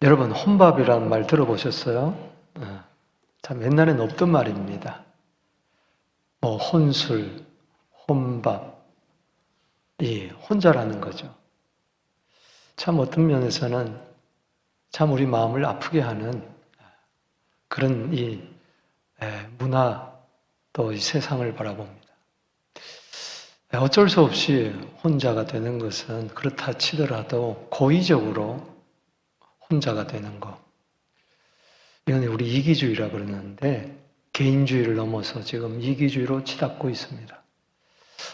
여러분, 혼밥이라는 말 들어보셨어요? 참 옛날엔 없던 말입니다. 뭐 혼술, 혼밥, 혼자라는 거죠. 참 어떤 면에서는 참 우리 마음을 아프게 하는 그런 문화, 또 이 세상을 바라봅니다. 어쩔 수 없이 혼자가 되는 것은 그렇다 치더라도 고의적으로 혼자가 되는 것. 이건 우리 이기주의라고 그러는데 개인주의를 넘어서 지금 이기주의로 치닫고 있습니다.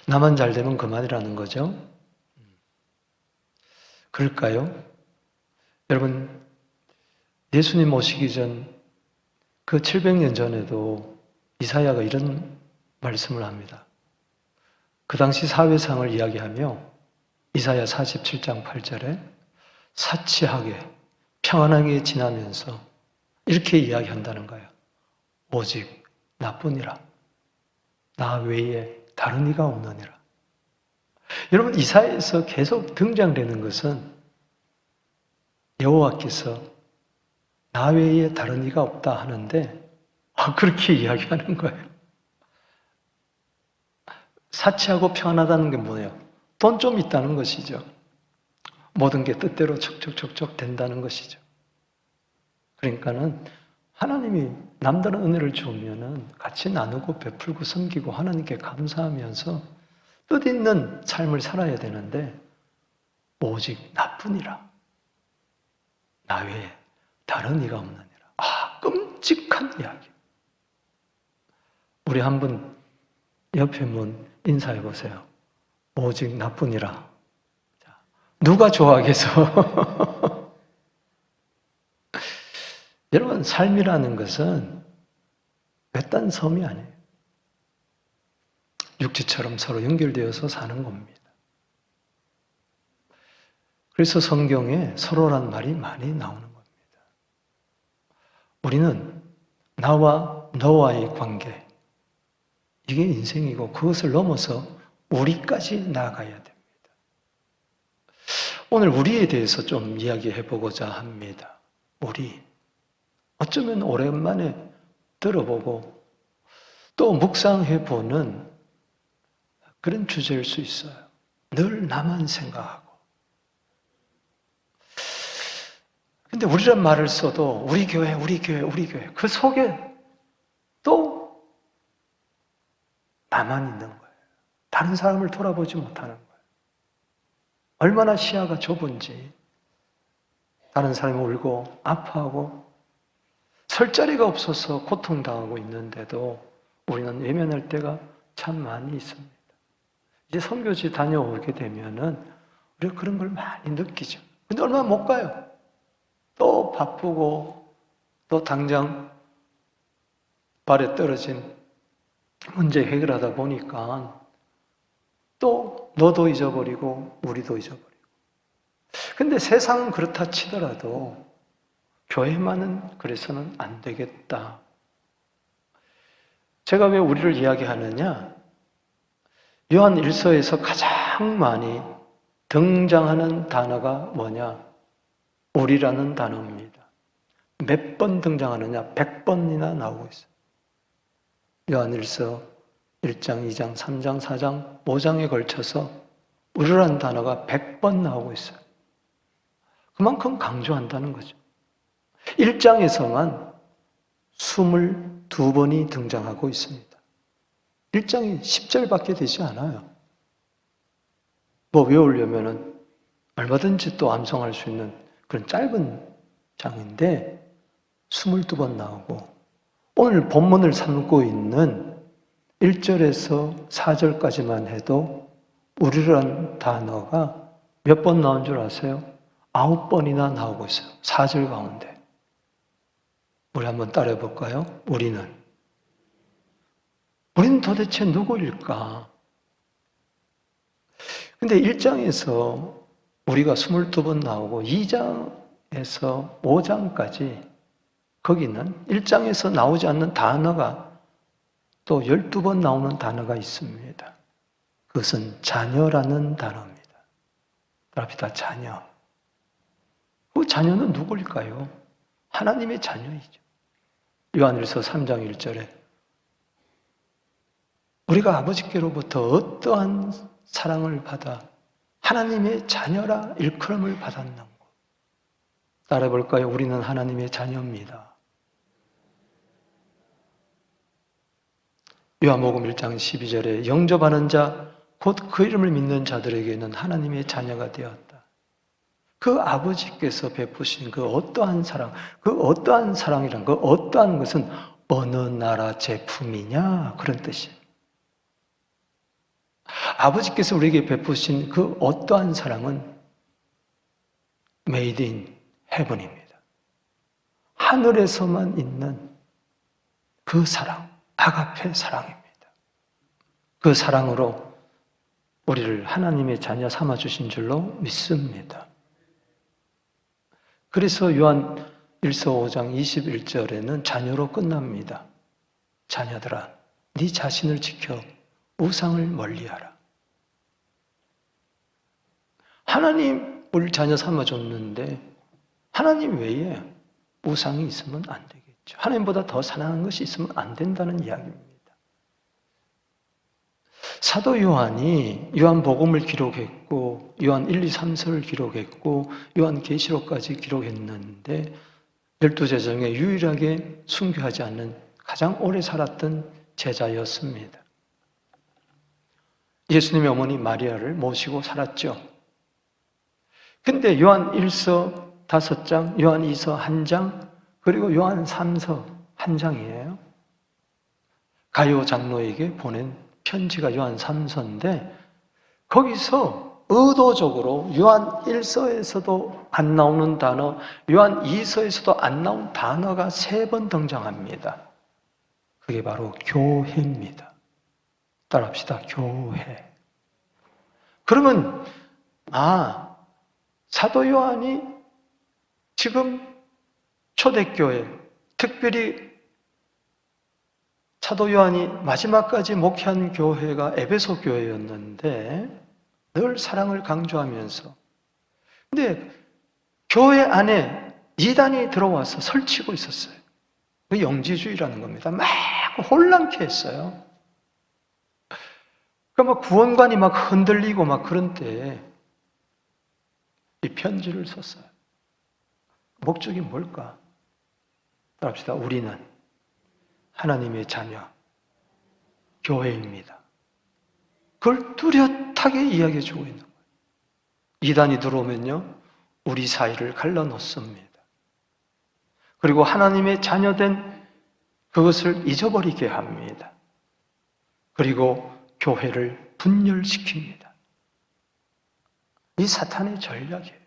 나만 잘 되면 그만이라는 거죠. 그럴까요? 여러분, 예수님 오시기 전 그 700년 전에도 이사야가 이런 말씀을 합니다. 그 당시 사회상을 이야기하며 이사야 47장 8절에 사치하게 평안하게 지나면서 이렇게 이야기한다는 거예요. 오직 나뿐이라. 나 외에 다른 이가 없느니라. 여러분, 이사야에서 계속 등장되는 것은 여호와께서 나 외에 다른 이가 없다 하는데 그렇게 이야기하는 거예요. 사치하고 평안하다는 게 뭐예요? 돈 좀 있다는 것이죠. 모든 게 뜻대로 척척척척 된다는 것이죠. 그러니까는 하나님이 남다른 은혜를 주면은 같이 나누고 베풀고 섬기고 하나님께 감사하면서 뜻있는 삶을 살아야 되는데 오직 나뿐이라. 나 외에 다른 이가 없느니라. 끔찍한 이야기. 우리 한 분 옆에 분 인사해 보세요. 오직 나뿐이라. 누가 좋아하겠어? 여러분, 삶이라는 것은 외딴 섬이 아니에요. 육지처럼 서로 연결되어서 사는 겁니다. 그래서 성경에 서로란 말이 많이 나오는 겁니다. 우리는 나와 너와의 관계, 이게 인생이고 그것을 넘어서 우리까지 나아가야 됩니다. 오늘 우리에 대해서 좀 이야기해 보고자 합니다. 우리. 어쩌면 오랜만에 들어보고 또 묵상해 보는 그런 주제일 수 있어요. 늘 나만 생각하고. 근데 우리란 말을 써도 우리 교회, 우리 교회, 우리 교회. 그 속에 또 나만 있는 거예요. 다른 사람을 돌아보지 못하는 거예요. 얼마나 시야가 좁은지. 다른 사람이 울고 아파하고 설 자리가 없어서 고통당하고 있는데도 우리는 외면할 때가 참 많이 있습니다. 이제 선교지 다녀오게 되면은 우리가 그런 걸 많이 느끼죠. 근데 얼마 못 가요. 또 바쁘고 또 당장 발에 떨어진 문제 해결하다 보니까 또 너도 잊어버리고 우리도 잊어버리고. 근데 세상은 그렇다 치더라도 교회만은 그래서는 안 되겠다. 제가 왜 우리를 이야기하느냐? 요한 1서에서 가장 많이 등장하는 단어가 뭐냐? 우리라는 단어입니다. 몇 번 등장하느냐? 100번이나 나오고 있어요. 요한 1서 1장, 2장, 3장, 4장, 5장에 걸쳐서 우리라는 단어가 100번 나오고 있어요. 그만큼 강조한다는 거죠. 1장에서만 22번이 등장하고 있습니다. 1장이 10절밖에 되지 않아요. 뭐 외우려면은 얼마든지 또 암송할 수 있는 그런 짧은 장인데 22번 나오고 오늘 본문을 삼고 있는 1절에서 4절까지만 해도 우리라는 단어가 몇 번 나온 줄 아세요? 9번이나 나오고 있어요. 4절 가운데. 우리 한번 따라해 볼까요? 우리는 도대체 누구일까? 근데 1장에서 우리가 22번 나오고 2장에서 5장까지 거기는 1장에서 나오지 않는 단어가 또 12번 나오는 단어가 있습니다. 그것은 자녀라는 단어입니다. 답이다, 자녀. 그 자녀는 누구일까요? 하나님의 자녀이죠. 요한일서 3장 1절에 우리가 아버지께로부터 어떠한 사랑을 받아 하나님의 자녀라 일컬음을 받았는고. 따라해볼까요? 우리는 하나님의 자녀입니다. 요한복음 1장 12절에 영접하는 자 곧 그 이름을 믿는 자들에게는 하나님의 자녀가 되었다. 그 아버지께서 베푸신 그 어떠한 사랑, 그 어떠한 사랑이란 그 어떠한 것은 어느 나라 제품이냐 그런 뜻이에요. 아버지께서 우리에게 베푸신 그 어떠한 사랑은 Made in Heaven입니다. 하늘에서만 있는 그 사랑, 아가페 사랑입니다. 그 사랑으로 우리를 하나님의 자녀 삼아주신 줄로 믿습니다. 그래서 요한 1서 5장 21절에는 자녀로 끝납니다. 자녀들아, 네 자신을 지켜 우상을 멀리하라. 하나님 우리를 자녀 삼아줬는데 하나님 외에 우상이 있으면 안 되겠죠. 하나님보다 더 사랑하는 것이 있으면 안 된다는 이야기입니다. 사도 요한이 요한복음을 기록했고 요한 1, 2, 3서를 기록했고 요한계시록까지 기록했는데 12제자 중에 유일하게 순교하지 않는 가장 오래 살았던 제자였습니다. 예수님의 어머니 마리아를 모시고 살았죠. 근데 요한 1서 5장, 요한 2서 1장, 그리고 요한 3서 1장이에요. 가요 장로에게 보낸 편지가 요한 3서인데 거기서 의도적으로 요한 1서에서도 안 나오는 단어, 요한 2서에서도 안 나온 단어가 3번 등장합니다. 그게 바로 교회입니다. 따라합시다. 교회. 그러면 사도 요한이 지금 초대교회, 특별히 사도 요한이 마지막까지 목회한 교회가 에베소 교회였는데 늘 사랑을 강조하면서 근데 교회 안에 이단이 들어와서 설치고 있었어요. 그 영지주의라는 겁니다. 막 혼란케 했어요. 그러니까 막 구원관이 막 흔들리고 막 그런 때에 이 편지를 썼어요. 목적이 뭘까? 따라합시다. 우리는 하나님의 자녀, 교회입니다. 그걸 뚜렷하게 이야기해 주고 있는 거예요. 이단이 들어오면요, 우리 사이를 갈라놓습니다. 그리고 하나님의 자녀된 그것을 잊어버리게 합니다. 그리고 교회를 분열시킵니다. 이 사탄의 전략이에요.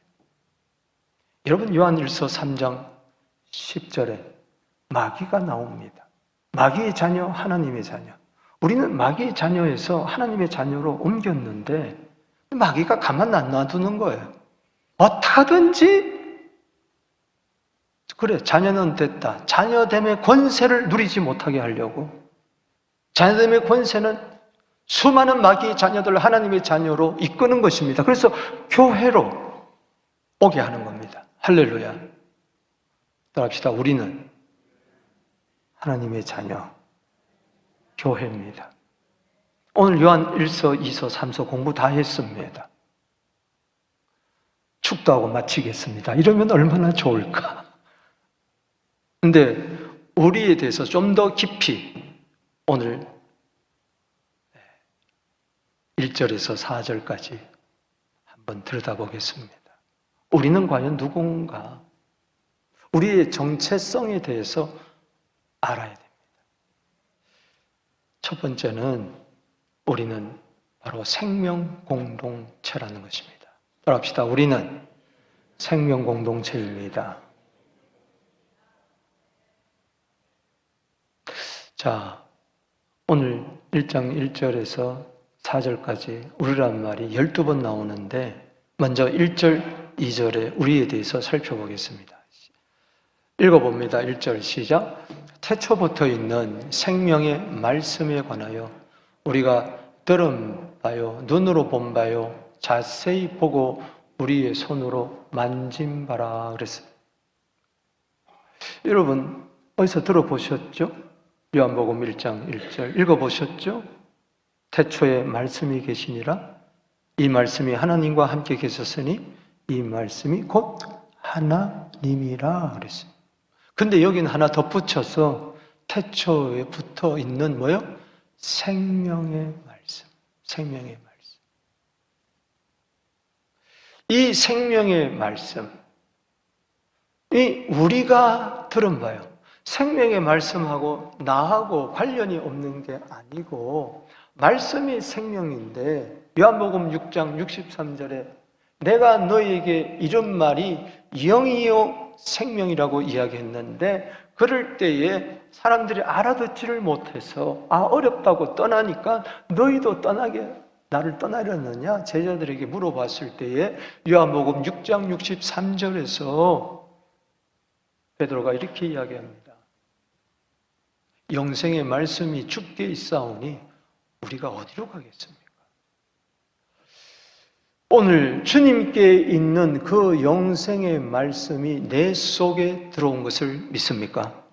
여러분 요한 1서 3장 10절에 마귀가 나옵니다. 마귀의 자녀, 하나님의 자녀. 우리는 마귀의 자녀에서 하나님의 자녀로 옮겼는데 마귀가 가만 안 놔두는 거예요. 어떻게든지 그래, 자녀는 됐다. 자녀됨의 권세를 누리지 못하게 하려고. 자녀됨의 권세는 수많은 마귀의 자녀들을 하나님의 자녀로 이끄는 것입니다. 그래서 교회로 오게 하는 겁니다. 할렐루야. 따라합시다. 우리는 하나님의 자녀, 교회입니다. 오늘 요한 1서, 2서, 3서 공부 다 했습니다. 축도하고 마치겠습니다. 이러면 얼마나 좋을까? 근데 우리에 대해서 좀 더 깊이 오늘 1절에서 4절까지 한번 들여다보겠습니다. 우리는 과연 누군가? 우리의 정체성에 대해서 알아야 됩니다. 첫 번째는 우리는 바로 생명 공동체라는 것입니다. 따라합시다. 우리는 생명 공동체입니다. 자, 오늘 1장 1절에서 4절까지 우리란 말이 12번 나오는데 먼저 1절, 2절에 우리에 대해서 살펴보겠습니다. 읽어봅니다. 1절 시작. 태초부터 있는 생명의 말씀에 관하여 우리가 들은 바요, 눈으로 본 바요, 자세히 보고 우리의 손으로 만짐바라 그랬어요. 여러분 어디서 들어보셨죠? 요한복음 1장 1절 읽어보셨죠? 태초에 말씀이 계시니라. 이 말씀이 하나님과 함께 계셨으니 이 말씀이 곧 하나님이라 그랬어요. 근데 여기는 하나 덧붙여서 태초에 붙어 있는 뭐요? 생명의 말씀. 생명의 말씀. 이 생명의 말씀, 이 우리가 들은 바요. 생명의 말씀하고 나하고 관련이 없는 게 아니고 말씀이 생명인데 요한복음 6장 63절에 내가 너희에게 이런 말이 영이요 생명이라고 이야기했는데 그럴 때에 사람들이 알아듣지를 못해서 어렵다고 떠나니까 너희도 나를 떠나려느냐? 제자들에게 물어봤을 때에 요한복음 6장 63절에서 베드로가 이렇게 이야기합니다. 영생의 말씀이 주께 있사오니 우리가 어디로 가겠습니까? 오늘 주님께 있는 그 영생의 말씀이 내 속에 들어온 것을 믿습니까?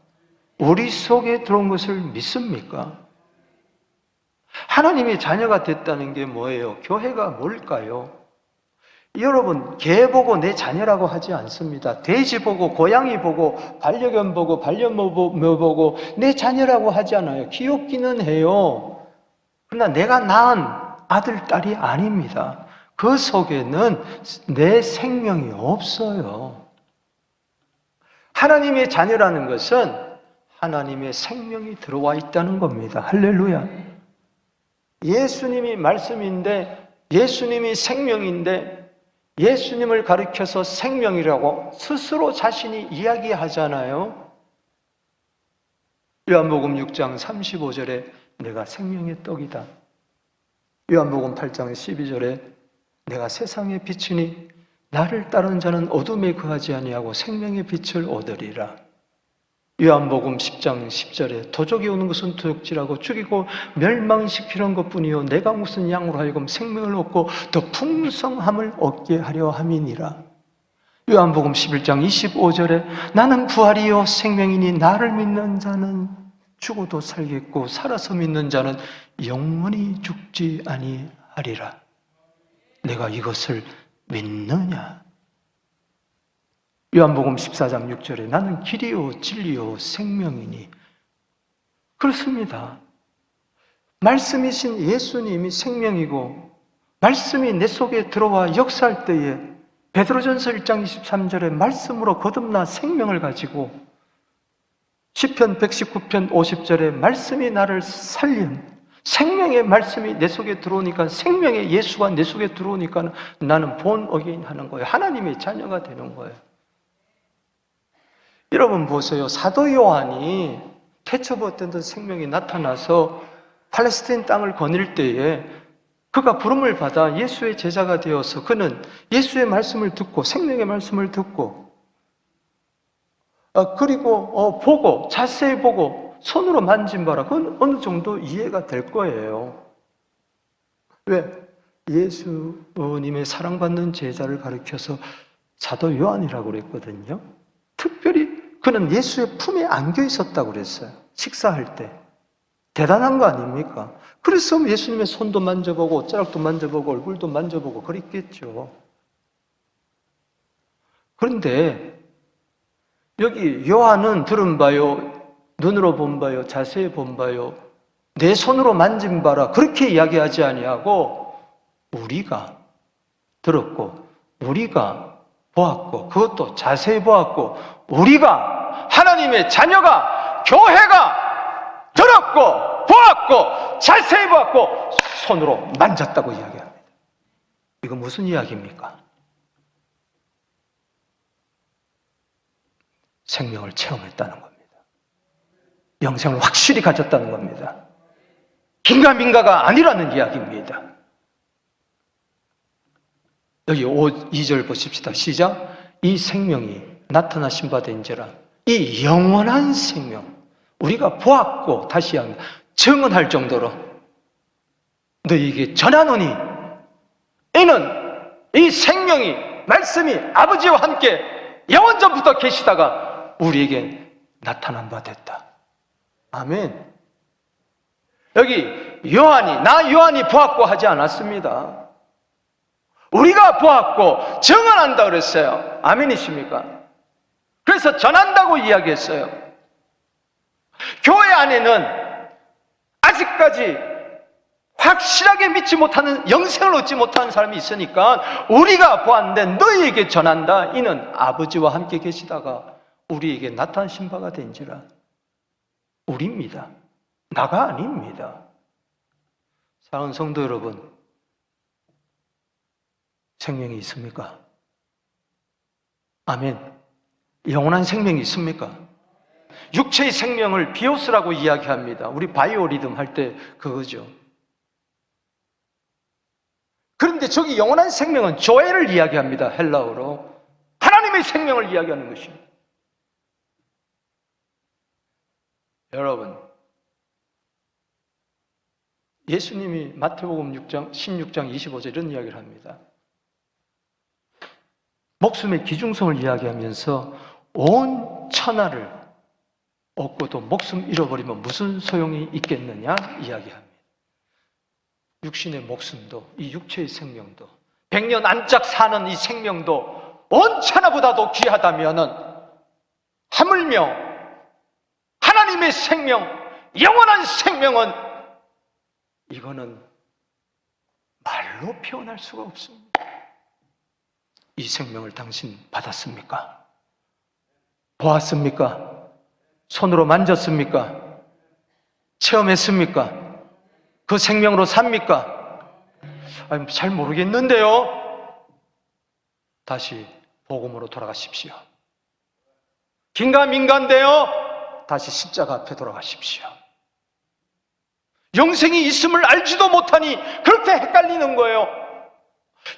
우리 속에 들어온 것을 믿습니까? 하나님의 자녀가 됐다는 게 뭐예요? 교회가 뭘까요? 여러분, 개 보고 내 자녀라고 하지 않습니다. 돼지 보고, 고양이 보고, 반려견 보고, 반려묘 보고 내 자녀라고 하지 않아요. 귀엽기는 해요. 그러나 내가 낳은 아들, 딸이 아닙니다. 그 속에는 내 생명이 없어요. 하나님의 자녀라는 것은 하나님의 생명이 들어와 있다는 겁니다. 할렐루야. 예수님이 말씀인데, 예수님이 생명인데, 예수님을 가리켜서 생명이라고 스스로 자신이 이야기하잖아요. 요한복음 6장 35절에 내가 생명의 떡이다. 요한복음 8장 12절에 내가 세상의 빛이니 나를 따르는 자는 어둠에 거하지 아니하고 생명의 빛을 얻으리라. 요한복음 10장 10절에 도적이 오는 것은 도적질하고 죽이고 멸망시키는 것뿐이요 내가 무슨 양으로 하여금 생명을 얻고 더 풍성함을 얻게 하려 함이니라. 요한복음 11장 25절에 나는 부활이요 생명이니 나를 믿는 자는 죽어도 살겠고 살아서 믿는 자는 영원히 죽지 아니하리라. 내가 이것을 믿느냐? 요한복음 14장 6절에 나는 길이요 진리요 생명이니. 그렇습니다. 말씀이신 예수님이 생명이고 말씀이 내 속에 들어와 역사할 때에 베드로전서 1장 23절에 말씀으로 거듭나 생명을 가지고 시편 119편 50절에 말씀이 나를 살린 생명의 말씀이 내 속에 들어오니까 생명의 예수가 내 속에 들어오니까 나는 본 어게인 하는 거예요. 하나님의 자녀가 되는 거예요. 여러분 보세요. 사도 요한이 태초부터 생명이 나타나서 팔레스타인 땅을 거닐 때에 그가 부름을 받아 예수의 제자가 되어서 그는 예수의 말씀을 듣고 생명의 말씀을 듣고 그리고 보고 자세히 보고 손으로 만짐봐라. 그건 어느 정도 이해가 될 거예요. 왜? 예수님의 사랑받는 제자를 가리켜서 사도 요한이라고 그랬거든요. 특별히 그는 예수의 품에 안겨 있었다고 그랬어요. 식사할 때. 대단한 거 아닙니까? 그래서 예수님의 손도 만져보고 옷자락도 만져보고 얼굴도 만져보고 그랬겠죠. 그런데 여기 요한은 들은 바요, 눈으로 본 바요, 자세히 본 바요, 내 손으로 만진 바라 그렇게 이야기하지 아니하고 우리가 들었고 우리가 보았고 그것도 자세히 보았고 우리가 하나님의 자녀가 교회가 들었고 보았고 자세히 보았고 손으로 만졌다고 이야기합니다. 이거 무슨 이야기입니까? 생명을 체험했다는 겁니다. 영생을 확실히 가졌다는 겁니다. 긴가민가가 아니라는 이야기입니다. 여기 2절 보십시다. 시작. 이 생명이 나타나신 바 된지라. 이 영원한 생명, 우리가 보았고 다시 합니다. 증언할 정도로 너희에게 전하노니 이는 이 생명이 말씀이 아버지와 함께 영원전부터 계시다가 우리에게 나타난 바 됐다. 아멘. 여기 나 요한이 보았고 하지 않았습니다. 우리가 보았고 증언한다 그랬어요. 아멘이십니까? 그래서 전한다고 이야기했어요. 교회 안에는 아직까지 확실하게 믿지 못하는, 영생을 얻지 못하는 사람이 있으니까 우리가 보았는데 너희에게 전한다. 이는 아버지와 함께 계시다가 우리에게 나타나신 바가 된지라. 우리입니다. 나가 아닙니다. 사랑하는 성도 여러분, 생명이 있습니까? 아멘. 영원한 생명이 있습니까? 육체의 생명을 비오스라고 이야기합니다. 우리 바이오 리듬 할 때 그거죠. 그런데 저기 영원한 생명은 조에를 이야기합니다. 헬라어로 하나님의 생명을 이야기하는 것입니다. 여러분, 예수님이 마태복음 16장 25절 이런 이야기를 합니다. 목숨의 귀중성을 이야기하면서 온 천하를 얻고도 목숨 잃어버리면 무슨 소용이 있겠느냐 이야기합니다. 육신의 목숨도, 이 육체의 생명도, 100년 안짝 사는 이 생명도 온 천하보다도 귀하다면은 하물며 하나님의 생명, 영원한 생명은 이거는 말로 표현할 수가 없습니다. 이 생명을 당신 받았습니까? 보았습니까? 손으로 만졌습니까? 체험했습니까? 그 생명으로 삽니까? 아니, 잘 모르겠는데요. 다시 복음으로 돌아가십시오. 긴가민가인데요. 다시 십자가 앞에 돌아가십시오. 영생이 있음을 알지도 못하니 그렇게 헷갈리는 거예요.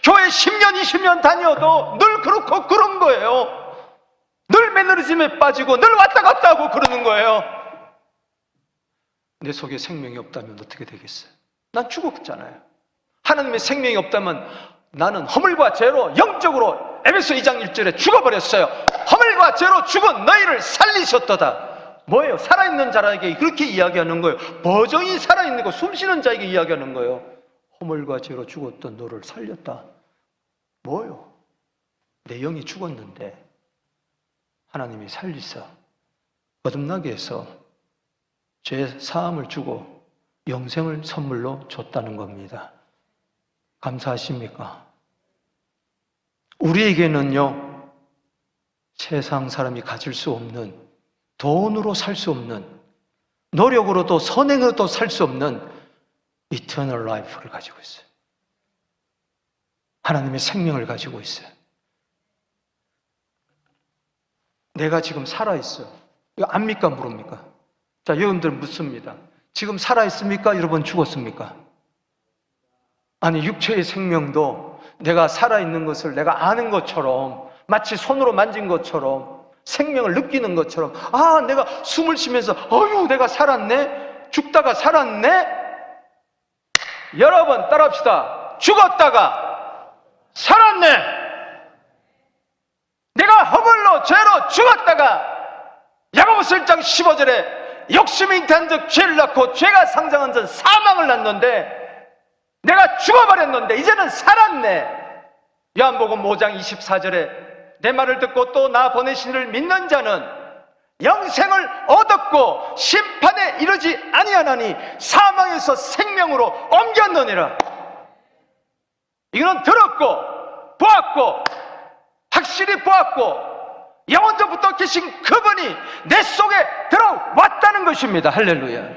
교회 10년, 20년 다녀도 늘 그렇고 그런 거예요. 늘 매너리즘에 빠지고 늘 왔다 갔다 하고 그러는 거예요. 내 속에 생명이 없다면 어떻게 되겠어요? 난 죽었잖아요. 하나님의 생명이 없다면 나는 허물과 죄로 영적으로 에베소 2장 1절에 죽어버렸어요. 허물과 죄로 죽은 너희를 살리셨도다. 뭐예요? 살아있는 자에게 그렇게 이야기하는 거예요. 버정이 살아있는 거, 숨쉬는 자에게 이야기하는 거예요. 허물과 죄로 죽었던 너를 살렸다. 뭐예요? 내 영이 죽었는데 하나님이 살리사 거듭나게 해서 죄 사함을 주고 영생을 선물로 줬다는 겁니다. 감사하십니까? 우리에게는요, 세상 사람이 가질 수 없는, 돈으로 살 수 없는, 노력으로도 선행으로도 살 수 없는 Eternal Life를 가지고 있어요. 하나님의 생명을 가지고 있어요. 내가 지금 살아있어요. 이거 압니까? 모릅니까? 자, 여러분들 묻습니다. 지금 살아있습니까? 여러분 죽었습니까? 아니, 육체의 생명도 내가 살아있는 것을 내가 아는 것처럼, 마치 손으로 만진 것처럼, 생명을 느끼는 것처럼, 아, 내가 숨을 쉬면서 어휴, 내가 살았네? 죽다가 살았네? 여러분 따라합시다. 죽었다가 살았네. 내가 허물로 죄로 죽었다가 야고보서 1장 15절에 욕심이 잉태한 즉 죄를 낳고 죄가 상장한 즉 사망을 낳는데 내가 죽어버렸는데 이제는 살았네. 요한복음 5장 24절에 내 말을 듣고 또 나 보내신 이를 믿는 자는 영생을 얻었고 심판에 이르지 아니하나니 사망에서 생명으로 옮겼느니라. 이거는 들었고 보았고 확실히 보았고 영원전부터 계신 그분이 내 속에 들어왔다는 것입니다. 할렐루야.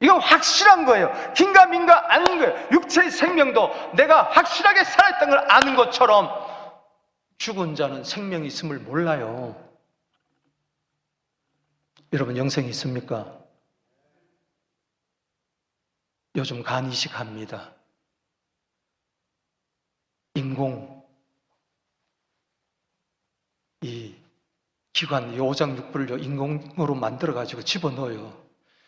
이건 확실한 거예요. 긴가민가 아닌 거예요. 육체의 생명도 내가 확실하게 살아있다는 걸 아는 것처럼 죽은 자는 생명이 있음을 몰라요. 여러분 영생이 있습니까? 요즘 간 이식합니다. 인공 이 기관, 이 오장육부를 인공으로 만들어가지고 집어넣어요.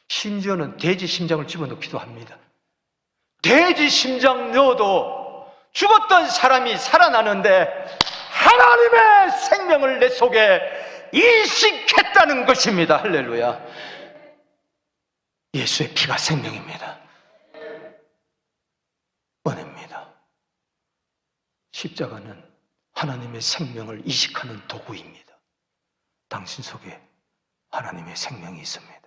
심지어는 돼지 심장을 집어넣기도 합니다. 돼지 심장 넣어도 죽었던 사람이 살아나는데 하나님의 생명을 내 속에 이식했다는 것입니다. 할렐루야. 예수의 피가 생명입니다. 은혜입니다. 십자가는 하나님의 생명을 이식하는 도구입니다. 당신 속에 하나님의 생명이 있습니다.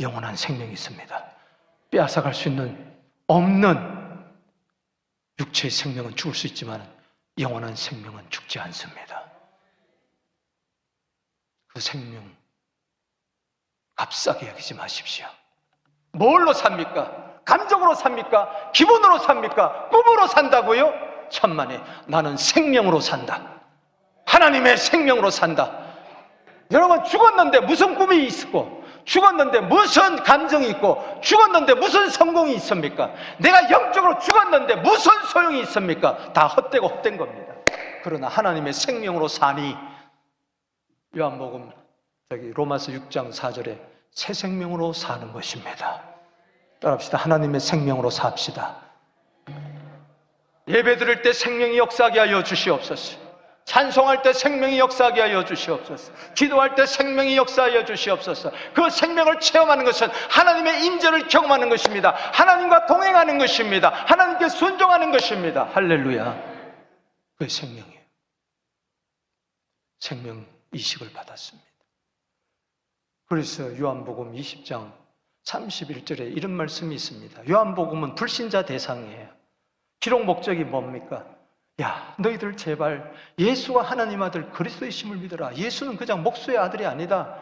영원한 생명이 있습니다. 빼앗아갈 수 없는 육체의 생명은 죽을 수 있지만 영원한 생명은 죽지 않습니다. 그 생명 값싸게 여기지 마십시오. 뭘로 삽니까? 감정으로 삽니까? 기분으로 삽니까? 꿈으로 산다고요? 천만에, 나는 생명으로 산다. 하나님의 생명으로 산다. 여러분, 죽었는데 무슨 꿈이 있고, 죽었는데 무슨 감정이 있고, 죽었는데 무슨 성공이 있습니까? 내가 영적으로 죽었는데 무슨 소용이 있습니까? 다 헛되고 헛된 겁니다. 그러나 하나님의 생명으로 사니, 요한복음 로마서 6장 4절에 새 생명으로 사는 것입니다. 따라합시다. 하나님의 생명으로 삽시다. 예배 드릴 때 생명이 역사하게 하여 주시옵소서. 찬송할 때 생명이 역사하게 하여 주시옵소서. 기도할 때 생명이 역사하여 주시옵소서. 그 생명을 체험하는 것은 하나님의 임재를 경험하는 것입니다. 하나님과 동행하는 것입니다. 하나님께 순종하는 것입니다. 할렐루야. 그게 생명이에요. 생명 이식을 받았습니다. 그래서 요한복음 20장 31절에 이런 말씀이 있습니다. 요한복음은 불신자 대상이에요. 기록 목적이 뭡니까? 야, 너희들 제발 예수가 하나님 아들 그리스도이심을 믿어라. 예수는 그냥 목수의 아들이 아니다.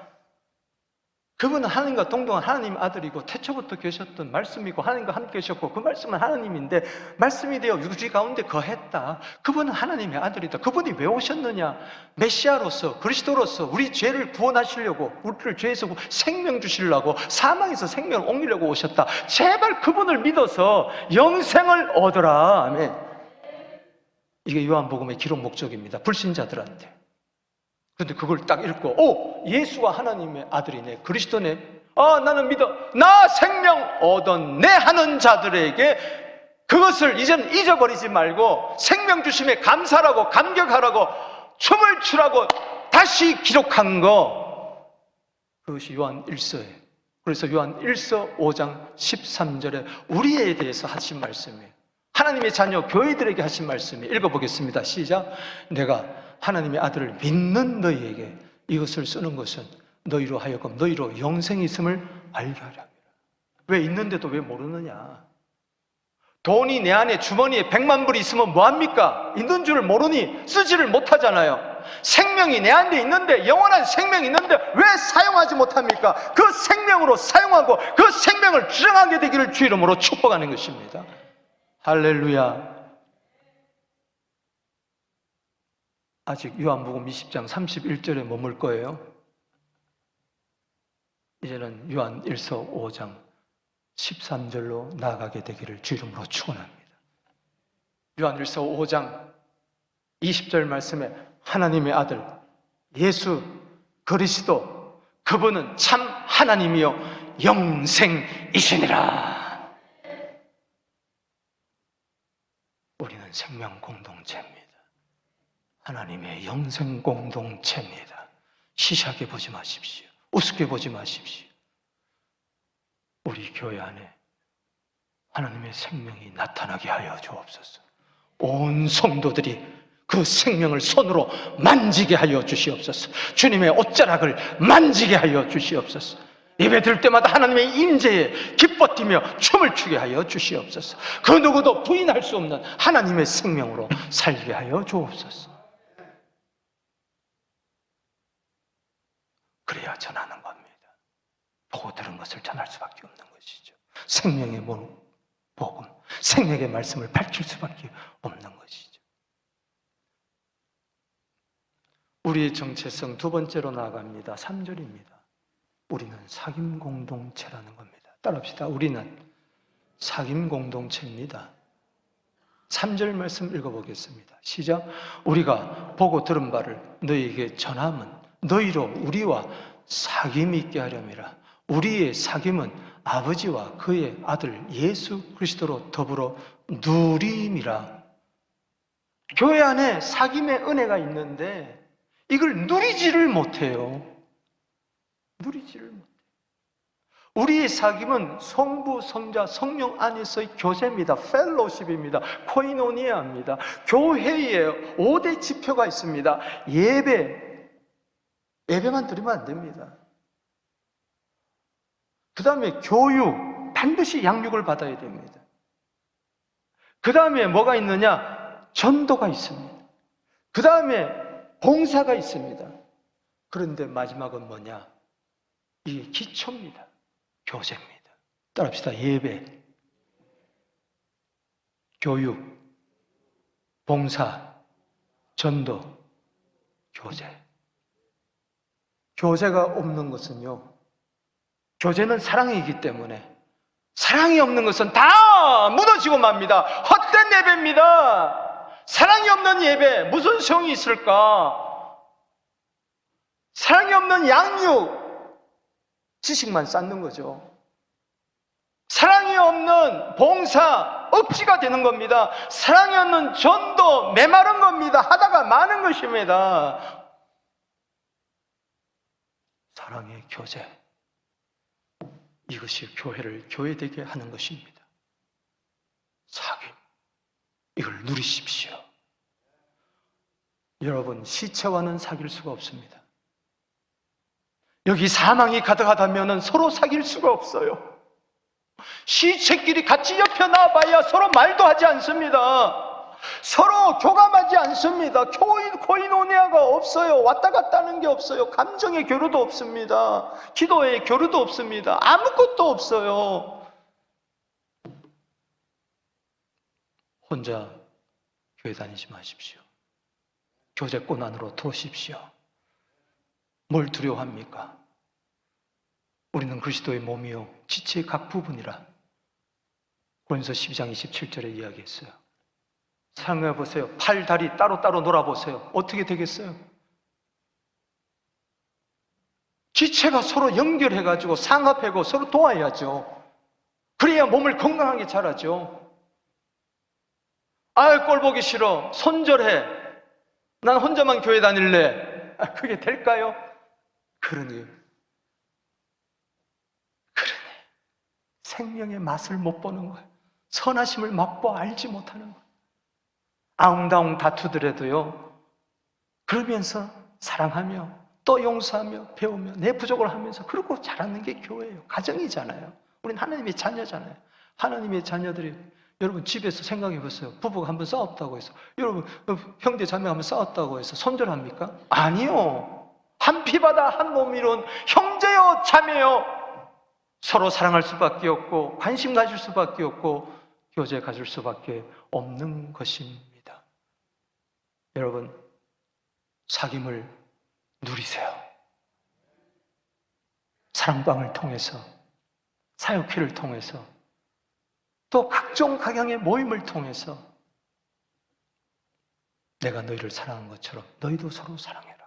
그분은 하나님과 동등한 하나님 아들이고 태초부터 계셨던 말씀이고 하나님과 함께 계셨고 그 말씀은 하나님인데 말씀이 되어 우리 가운데 거했다. 그분은 하나님의 아들이다. 그분이 왜 오셨느냐? 메시아로서 그리스도로서 우리 죄를 구원하시려고, 우리를 죄에서 생명 주시려고, 사망에서 생명을 옮기려고 오셨다. 제발 그분을 믿어서 영생을 얻어라. 아멘. 이게 요한복음의 기록 목적입니다. 불신자들한테. 그런데 그걸 딱 읽고, 오! 예수가 하나님의 아들이네, 그리스도네, 아, 나는 믿어, 나 생명 얻었네 하는 자들에게 그것을 이제는 잊어버리지 말고 생명 주심에 감사하라고, 감격하라고, 춤을 추라고 다시 기록한 거, 그것이 요한 1서예요. 그래서 요한 1서 5장 13절에 우리에 대해서 하신 말씀이에요. 하나님의 자녀 교회들에게 하신 말씀이에요. 읽어보겠습니다. 시작. 내가 하나님의 아들을 믿는 너희에게 이것을 쓰는 것은 너희로 하여금 너희로 영생이 있음을 알게 하려 함이라. 왜 있는데도 왜 모르느냐? 돈이 내 안에 주머니에 100만 불이 있으면 뭐합니까? 있는 줄을 모르니 쓰지를 못하잖아요. 생명이 내 안에 있는데, 영원한 생명이 있는데 왜 사용하지 못합니까? 그 생명으로 사용하고 그 생명을 주장하게 되기를 주 이름으로 축복하는 것입니다. 할렐루야. 아직 요한복음 20장 31절에 머물 거예요. 이제는 요한 1서 5장 13절로 나아가게 되기를 주 이름으로 축원합니다. 요한 1서 5장 20절 말씀에 하나님의 아들 예수 그리스도, 그분은 참 하나님이요 영생이시니라. 우리는 생명 공동체입니다. 하나님의 영생 공동체입니다. 시시하게 보지 마십시오. 우습게 보지 마십시오. 우리 교회 안에 하나님의 생명이 나타나게 하여 주옵소서. 온 성도들이 그 생명을 손으로 만지게 하여 주시옵소서. 주님의 옷자락을 만지게 하여 주시옵소서. 예배 드릴 때마다 하나님의 임재에 기뻐 뛰며 춤을 추게 하여 주시옵소서. 그 누구도 부인할 수 없는 하나님의 생명으로 살게 하여 주옵소서. 그래야 전하는 겁니다. 보고 들은 것을 전할 수밖에 없는 것이죠. 생명의 복음, 생명의 말씀을 밝힐 수밖에 없는 것이죠. 우리의 정체성 두 번째로 나아갑니다. 3절입니다. 우리는 사귐 공동체라는 겁니다. 따라합시다. 우리는 사귐 공동체입니다. 3절 말씀 읽어보겠습니다. 시작. 우리가 보고 들은 바를 너희에게 전함은 너희로 우리와 사귐이 있게 하려니라. 우리의 사귐은 아버지와 그의 아들 예수 그리스도로 더불어 누림이라. 교회 안에 사귐의 은혜가 있는데 이걸 누리지를 못해요. 누리지를 못해요. 우리의 사귐은 성부, 성자, 성령 안에서의 교제입니다. 펠로십입니다. 코이노니아입니다. 교회에 5대 지표가 있습니다. 예배만 드리면 안 됩니다. 그 다음에 교육, 반드시 양육을 받아야 됩니다. 그 다음에 뭐가 있느냐? 전도가 있습니다. 그 다음에 봉사가 있습니다. 그런데 마지막은 뭐냐? 이게 기초입니다. 교제입니다. 따라합시다. 예배, 교육, 봉사, 전도, 교제. 교제가 없는 것은요, 교제는 사랑이기 때문에 사랑이 없는 것은 다 무너지고 맙니다. 헛된 예배입니다. 사랑이 없는 예배 무슨 소용이 있을까? 사랑이 없는 양육, 지식만 쌓는 거죠. 사랑이 없는 봉사, 억지가 되는 겁니다. 사랑이 없는 전도, 메마른 겁니다. 하다가 마는 것입니다. 사랑의 교제, 이것이 교회를 교회되게 하는 것입니다. 사귐, 이걸 누리십시오. 여러분, 시체와는 사귈 수가 없습니다. 여기 사망이 가득하다면 서로 사귈 수가 없어요. 시체끼리 같이 옆에 나와봐야 서로 말도 하지 않습니다. 서로 교감하지 않습니다. 코이노니아가 없어요. 왔다 갔다 하는 게 없어요. 감정의 교류도 없습니다. 기도의 교류도 없습니다. 아무것도 없어요. 혼자 교회 다니지 마십시오. 교제권 안으로 들어오십시오. 뭘 두려워합니까? 우리는 그리스도의 몸이요 지체의 각 부분이라 고린도서 12장 27절에 이야기했어요. 생각해 보세요. 팔, 다리 따로따로 놀아보세요. 어떻게 되겠어요? 지체가 서로 연결해가지고 상합하고 서로 도와야죠. 그래야 몸을 건강하게 자라죠. 아유, 꼴 보기 싫어. 손절해. 난 혼자만 교회 다닐래. 그게 될까요? 그러니 생명의 맛을 못 보는 거예요. 선하심을 맛보 알지 못하는 거예요. 아웅다웅 다투더라도요, 그러면서 사랑하며 또 용서하며 배우며 내 부족을 하면서 그러고 자라는 게 교회예요. 가정이잖아요. 우린 하나님의 자녀잖아요. 하나님의 자녀들이, 여러분 집에서 생각해 보세요. 부부가 한번 싸웠다고 해서, 여러분 형제 자매 한번 싸웠다고 해서 손절합니까? 아니요. 한 피바다 한 몸이론 형제요 자매요. 서로 사랑할 수밖에 없고 관심 가질 수밖에 없고 교제 가질 수밖에 없는 것입니다. 여러분, 사귐을 누리세요. 사랑방을 통해서, 사역회를 통해서, 또 각종 각양의 모임을 통해서 내가 너희를 사랑한 것처럼 너희도 서로 사랑해라.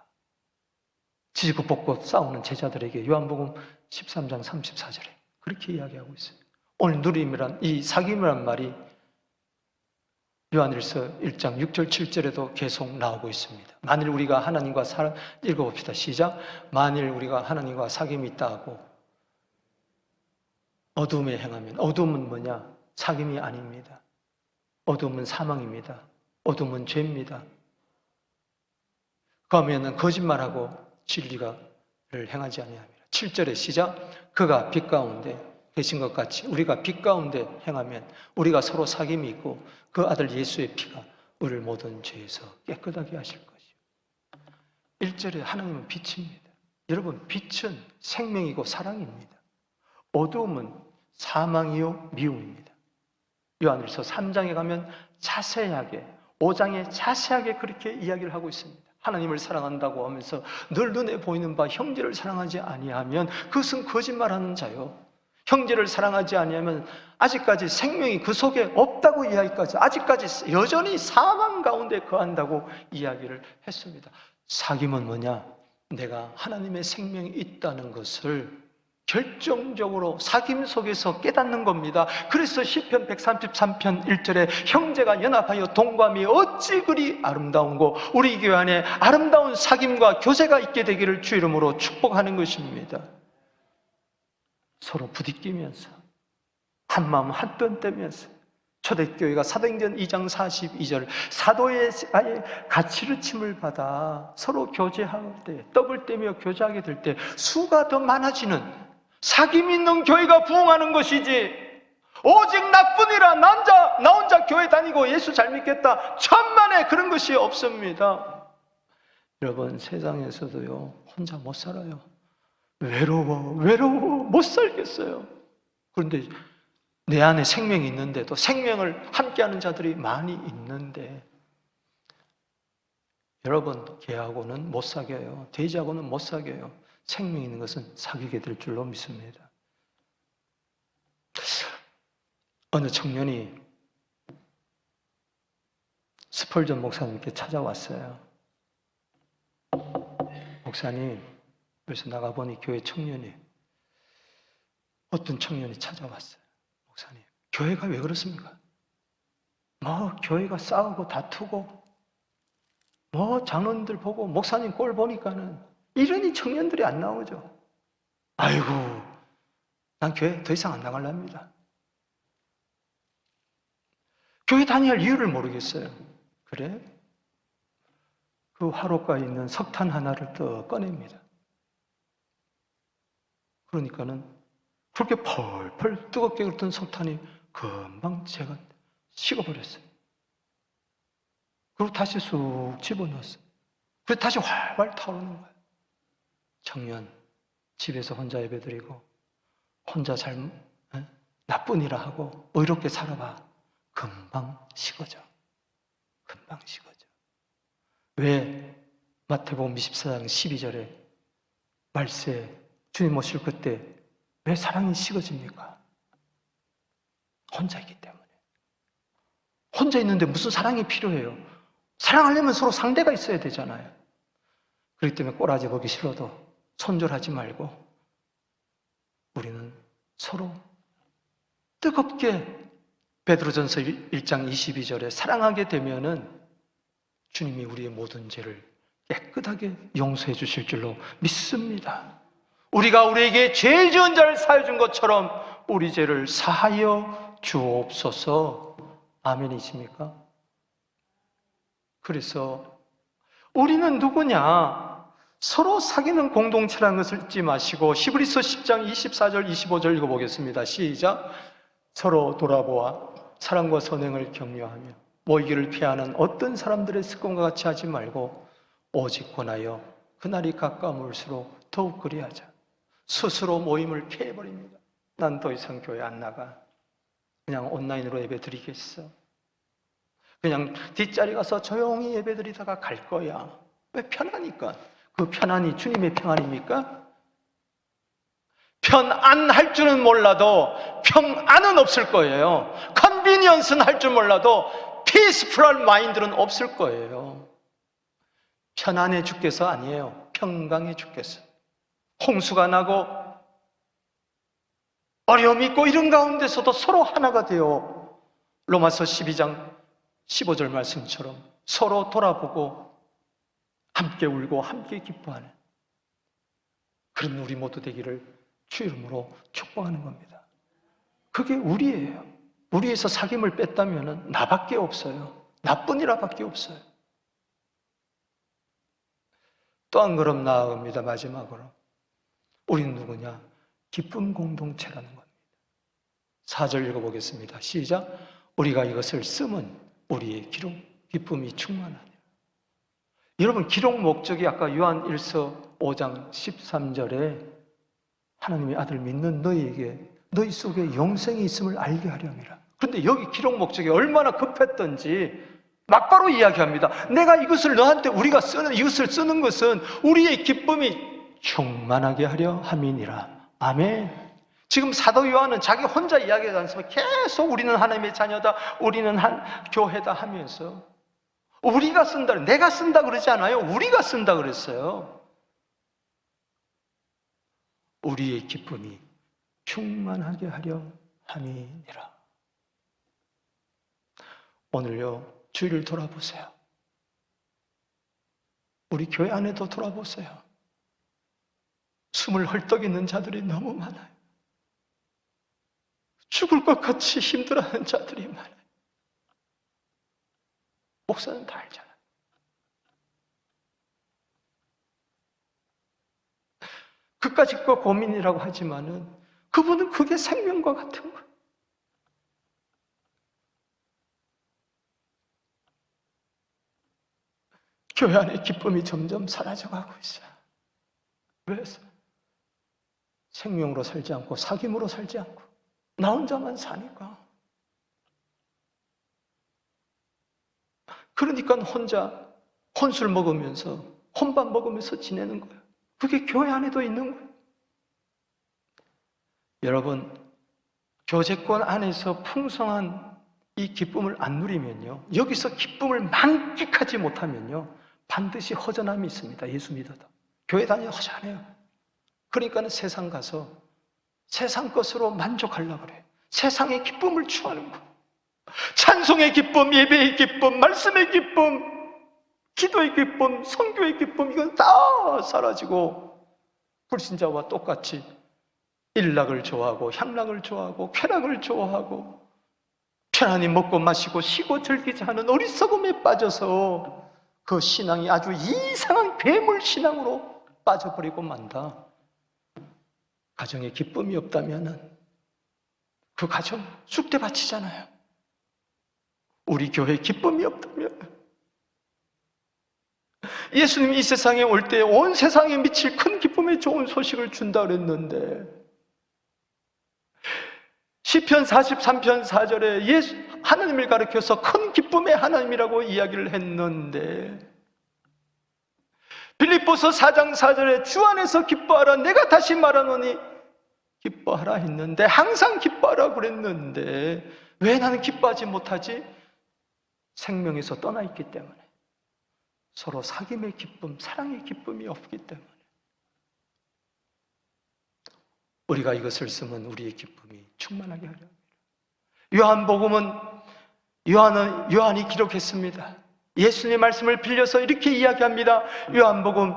지지고 볶고 싸우는 제자들에게 요한복음 13장 34절에 그렇게 이야기하고 있어요. 오늘 누림이란, 이 사귐이란 말이 요한일서 1장 6절 7절에도 계속 나오고 있습니다. 만일 우리가 하나님과 읽어봅시다. 시작. 만일 우리가 하나님과 사귐이 있다 하고 어둠에 행하면, 어둠은 뭐냐? 사귐이 아닙니다. 어둠은 사망입니다. 어둠은 죄입니다. 그러면 거짓말하고 진리를 행하지 아니합니다. 7절에 시작. 그가 빛 가운데 계신 것 같이 우리가 빛 가운데 행하면 우리가 서로 사귐이 있고 그 아들 예수의 피가 우리를 모든 죄에서 깨끗하게 하실 것이요. 1절에 하나님은 빛입니다. 여러분, 빛은 생명이고 사랑입니다. 어두움은 사망이요 미움입니다. 요한일서 3장에 가면 자세하게, 5장에 자세하게 그렇게 이야기를 하고 있습니다. 하나님을 사랑한다고 하면서 늘 눈에 보이는 바 형제를 사랑하지 아니하면 그것은 거짓말하는 자요. 형제를 사랑하지 아니하면 아직까지 생명이 그 속에 없다고 이야기까지, 아직까지 여전히 사망 가운데 거한다고 이야기를 했습니다. 사귐은 뭐냐? 내가 하나님의 생명이 있다는 것을 결정적으로 사귐 속에서 깨닫는 겁니다. 그래서 시편 133편 1절에 형제가 연합하여 동감이 어찌 그리 아름다운고, 우리 교회 안에 아름다운 사귐과 교제가 있게 되기를 주 이름으로 축복하는 것입니다. 서로 부딪히면서 한마음 한뜻 되면서, 초대교회가 사도행전 2장 42절 사도의 가치르침을 받아 서로 교제할 때, 떡을 떼며 교제하게 될 때 수가 더 많아지는 사귐 있는 교회가 부흥하는 것이지, 오직 나뿐이라 나 혼자 교회 다니고 예수 잘 믿겠다 천만에 그런 것이 없습니다. 여러분, 세상에서도요 혼자 못 살아요. 외로워 못 살겠어요. 그런데 내 안에 생명이 있는데도, 생명을 함께하는 자들이 많이 있는데, 여러분, 개하고는 못 사귀어요. 돼지하고는 못 사귀어요. 생명 있는 것은 사귀게 될 줄로 믿습니다. 어느 청년이 스펄전 목사님께 찾아왔어요. 목사님, 그래서 나가보니 교회 청년이, 어떤 청년이 찾아왔어요. 목사님, 교회가 왜 그렇습니까? 교회가 싸우고 다투고, 장로님들 보고 목사님 꼴 보니까는 이러니 청년들이 안 나오죠. 아이고, 난 교회 더 이상 안 나가랍니다. 교회 다녀야 할 이유를 모르겠어요. 그래? 그 화로가에 있는 석탄 하나를 또 꺼냅니다. 그러니까는 그렇게 펄펄 뜨겁게 그랬던 석탄이 금방 제가 식어버렸어요. 그리고 다시 쑥 집어넣었어요. 그래서 다시 활활 타오르는 거예요. 청년, 집에서 혼자 예배드리고 혼자 나뿐이라 하고 의롭게 살아봐. 금방 식어져. 금방 식어져. 왜 마태복음 24장 12절에 말세 주님 오실 그때 왜 사랑이 식어집니까? 혼자 있기 때문에. 혼자 있는데 무슨 사랑이 필요해요? 사랑하려면 서로 상대가 있어야 되잖아요. 그렇기 때문에 꼬라지 보기 싫어도 손절하지 말고 우리는 서로 뜨겁게, 베드로전서 1장 22절에 사랑하게 되면은 주님이 우리의 모든 죄를 깨끗하게 용서해 주실 줄로 믿습니다. 우리가 우리에게 죄 지은 자를 사하여 준 것처럼 우리 죄를 사하여 주옵소서. 아멘이십니까? 그래서 우리는 누구냐? 서로 사귀는 공동체라는 것을 잊지 마시고 히브리서 10장 24절 25절 읽어보겠습니다. 시작. 서로 돌아보아 사랑과 선행을 격려하며 모이기를 피하는 어떤 사람들의 습관과 같이 하지 말고 오직 권하여 그날이 가까울수록 더욱 그리하자. 스스로 모임을 피해버립니다. 난 더 이상 교회 안 나가. 그냥 온라인으로 예배 드리겠어. 그냥 뒷자리 가서 조용히 예배 드리다가 갈 거야. 왜? 편하니까. 그 편안이 주님의 평안입니까? 편안할 줄은 몰라도 평안은 없을 거예요. 컨비니언스는 할 줄 몰라도 피스풀한 마인드는 없을 거예요. 편안해 죽겠어? 아니에요. 평강해 죽겠어. 홍수가 나고 어려움이 있고 이런 가운데서도 서로 하나가 되어 로마서 12장 15절 말씀처럼 서로 돌아보고 함께 울고 함께 기뻐하는 그런 우리 모두 되기를 주 이름으로 축복하는 겁니다. 그게 우리예요. 우리에서 사귐을 뺐다면 나밖에 없어요. 나뿐이라밖에 없어요. 또 한 걸음 나아갑니다. 마지막으로 우리는 누구냐? 기쁨 공동체라는 겁니다. 4절 읽어보겠습니다. 시작. 우리가 이것을 쓰면 우리의 기쁨이 충만하니. 여러분, 기록 목적이 아까 요한 1서 5장 13절에 하나님의 아들 믿는 너희에게 너희 속에 영생이 있음을 알게 하려니라. 그런데 여기 기록 목적이 얼마나 급했던지 막바로 이야기합니다. 내가 이것을 너한테 우리가 쓰는 이것을 쓰는 것은 우리의 기쁨이 충만하게 하려 함이니라. 아멘. 지금 사도 요한은 자기 혼자 이야기하지 않습니다. 계속 우리는 하나님의 자녀다, 우리는 한 교회다 하면서 우리가 쓴다, 내가 쓴다 그러지 않아요. 우리가 쓴다 그랬어요. 우리의 기쁨이 충만하게 하려 함이니라. 오늘요, 주위를 돌아보세요. 우리 교회 안에도 돌아보세요. 숨을 헐떡이는 자들이 너무 많아요. 죽을 것 같이 힘들어하는 자들이 많아요. 목사는 다 알잖아요. 그까짓 거 고민이라고 하지만은 그분은 그게 생명과 같은 거예요. 교회 안의 기쁨이 점점 사라져가고 있어요. 왜? 생명으로 살지 않고 사귐으로 살지 않고 나 혼자만 사니까. 그러니까 혼자 혼술 먹으면서 혼밥 먹으면서 지내는 거예요. 그게 교회 안에도 있는 거예요. 여러분, 교제권 안에서 풍성한 이 기쁨을 안 누리면요, 여기서 기쁨을 만끽하지 못하면요, 반드시 허전함이 있습니다. 예수 믿어도. 교회 다니면 허전해요. 그러니까 세상 가서 세상 것으로 만족하려고 그래요. 세상의 기쁨을 취하는 거예요. 찬송의 기쁨, 예배의 기쁨, 말씀의 기쁨, 기도의 기쁨, 선교의 기쁨, 이건 다 사라지고 불신자와 똑같이 일락을 좋아하고 향락을 좋아하고 쾌락을 좋아하고 편안히 먹고 마시고 쉬고 즐기지 않은 어리석음에 빠져서 그 신앙이 아주 이상한 괴물 신앙으로 빠져버리고 만다. 가정에 기쁨이 없다면 그 가정 쑥대밭이잖아요. 우리 교회에 기쁨이 없다면 예수님이 이 세상에 올 때 온 세상에 미칠 큰 기쁨의 좋은 소식을 준다 그랬는데 시편 43편 4절에 하나님을 가리켜서 큰 기쁨의 하나님이라고 이야기를 했는데 빌립보서 4장 4절에 주 안에서 기뻐하라 내가 다시 말하노니 기뻐하라 했는데 항상 기뻐하라 그랬는데 왜 나는 기뻐하지 못하지? 생명에서 떠나 있기 때문에 서로 사귐의 기쁨, 사랑의 기쁨이 없기 때문에 우리가 이것을 쓰면 우리의 기쁨이 충만하게 하려 합니다. 요한복음은 요한이 기록했습니다. 예수님의 말씀을 빌려서 이렇게 이야기합니다. 요한복음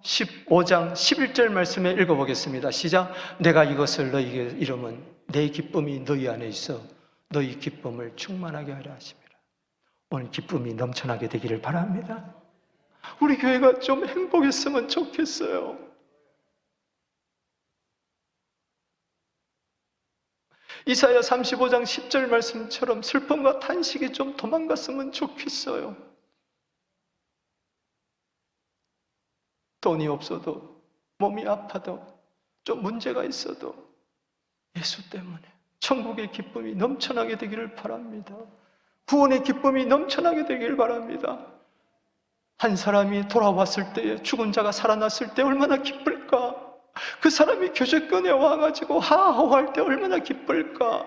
15장 11절 말씀에 읽어보겠습니다. 시작. 내가 이것을 너희에게 이르면 내 기쁨이 너희 안에 있어 너희 기쁨을 충만하게 하려 하십니다. 오늘 기쁨이 넘쳐나게 되기를 바랍니다. 우리 교회가 좀 행복했으면 좋겠어요. 이사야 35장 10절 말씀처럼 슬픔과 탄식이 좀 도망갔으면 좋겠어요. 돈이 없어도 몸이 아파도 좀 문제가 있어도 예수 때문에 천국의 기쁨이 넘쳐나게 되기를 바랍니다. 구원의 기쁨이 넘쳐나게 되기를 바랍니다. 한 사람이 돌아왔을 때에 죽은 자가 살아났을 때 얼마나 기쁠까? 그 사람이 교제권에 와가지고 하하호할 때 얼마나 기쁠까?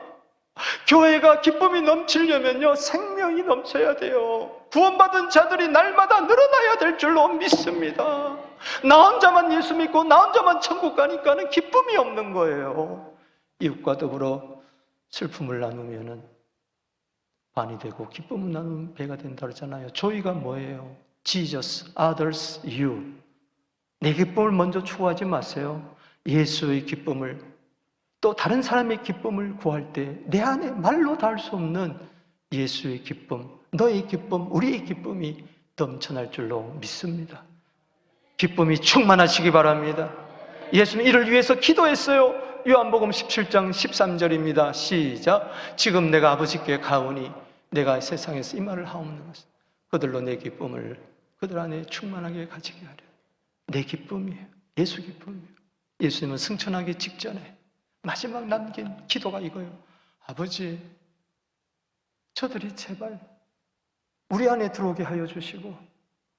교회가 기쁨이 넘치려면요 생명이 넘쳐야 돼요. 구원받은 자들이 날마다 늘어나야 될 줄로 믿습니다. 나 혼자만 예수 믿고 나 혼자만 천국 가니까는 기쁨이 없는 거예요. 이웃과 더불어 슬픔을 나누면은 반이 되고 기쁨을 나누면 배가 된다 그러잖아요. 조이가 뭐예요? Jesus, others, you. 내 기쁨을 먼저 추구하지 마세요. 예수의 기쁨을 또 다른 사람의 기쁨을 구할 때 내 안에 말로 닿을 수 없는 예수의 기쁨, 너의 기쁨, 우리의 기쁨이 넘쳐날 줄로 믿습니다. 기쁨이 충만하시기 바랍니다. 예수님 이를 위해서 기도했어요. 요한복음 17장 13절입니다. 시작. 지금 내가 아버지께 가오니 내가 세상에서 이 말을 하옵는 것은 그들로 내 기쁨을 그들 안에 충만하게 가지게 하려. 내 기쁨이에요. 예수 기쁨이에요. 예수님은 승천하기 직전에 마지막 남긴 기도가 이거예요. 아버지, 저들이 제발 우리 안에 들어오게 하여 주시고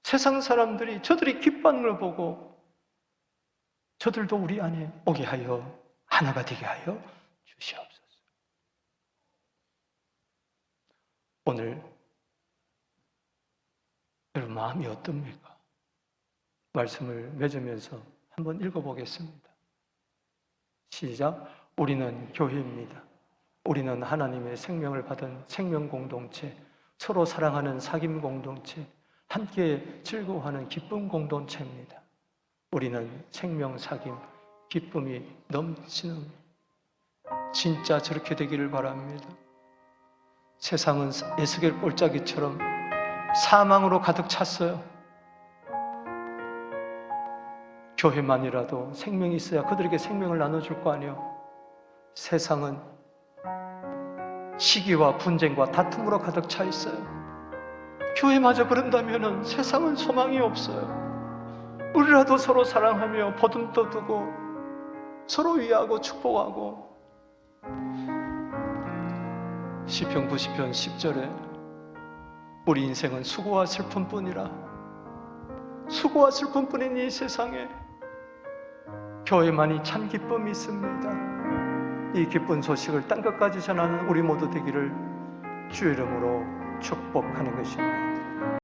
세상 사람들이 저들이 기뻐하는 걸 보고 저들도 우리 안에 오게 하여 하나가 되게 하여 주시옵소서. 오늘 여러분 마음이 어떻습니까? 말씀을 맺으면서 한번 읽어보겠습니다. 시작. 우리는 교회입니다. 우리는 하나님의 생명을 받은 생명 공동체, 서로 사랑하는 사귐 공동체, 함께 즐거워하는 기쁨 공동체입니다. 우리는 생명 사귐, 기쁨이 넘치는, 진짜 저렇게 되기를 바랍니다. 세상은 에스겔 골짜기처럼 사망으로 가득 찼어요. 교회만이라도 생명이 있어야 그들에게 생명을 나눠줄 거 아니에요. 세상은 시기와 분쟁과 다툼으로 가득 차 있어요. 교회마저 그런다면 세상은 소망이 없어요. 우리라도 서로 사랑하며 보듬도 두고 서로 위하고 축복하고. 시편 90편 10절에 우리 인생은 수고와 슬픔뿐이라, 수고와 슬픔뿐인 이 세상에 교회만이 참 기쁨이 있습니다. 이 기쁜 소식을 땅끝까지 전하는 우리 모두 되기를 주의 이름으로 축복하는 것입니다.